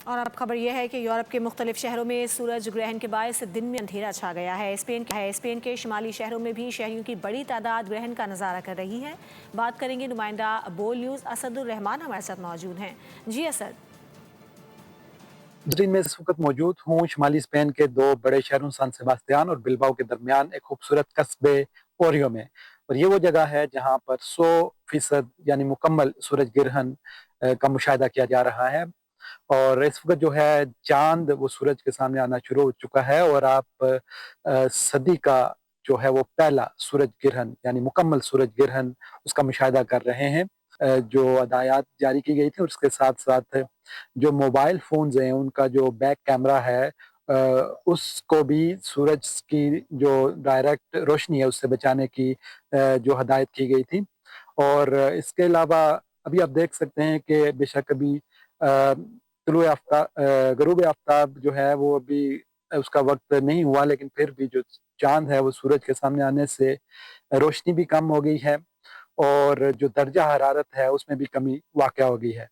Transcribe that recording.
اور اب خبر یہ ہے کہ یورپ کے مختلف شہروں میں سورج گرہن کے باعث دن میں اندھیرا چھا گیا ہے۔ اسپین کے شمالی شہروں میں بھی شہریوں کی بڑی تعداد گرہن کا نظارہ کر رہی ہے۔ بات کریں گے نمائندہ بول نیوز اسد الرحمان ہمارے ساتھ موجود ہیں۔ جی اسد۔ میں اس وقت موجود ہوں شمالی اسپین کے دو بڑے شہروں سان سیباستیان اور بلباؤ کے درمیان ایک خوبصورت قصبے اوریو میں، اور یہ وہ جگہ ہے جہاں پر 100% یعنی مکمل سورج گرہن کا مشاہدہ کیا جا رہا ہے۔ اور اس وقت جو ہے چاند وہ سورج کے سامنے آنا شروع ہو چکا ہے، اور آپ صدی کا جو ہے وہ پہلا سورج گرہن یعنی مکمل سورج گرہن اس کا مشاہدہ کر رہے ہیں۔ جو ہدایات جاری کی گئی تھی اور اس کے ساتھ ساتھ جو موبائل فونز ہیں ان کا جو بیک کیمرہ ہے اس کو بھی سورج کی جو ڈائریکٹ روشنی ہے اس سے بچانے کی جو ہدایت کی گئی تھی۔ اور اس کے علاوہ ابھی آپ دیکھ سکتے ہیں کہ بے شک ابھی طلوع آفتاب غروب آفتاب جو ہے وہ ابھی اس کا وقت نہیں ہوا، لیکن پھر بھی جو چاند ہے وہ سورج کے سامنے آنے سے روشنی بھی کم ہو گئی ہے، اور جو درجہ حرارت ہے اس میں بھی کمی واقع ہو گئی ہے۔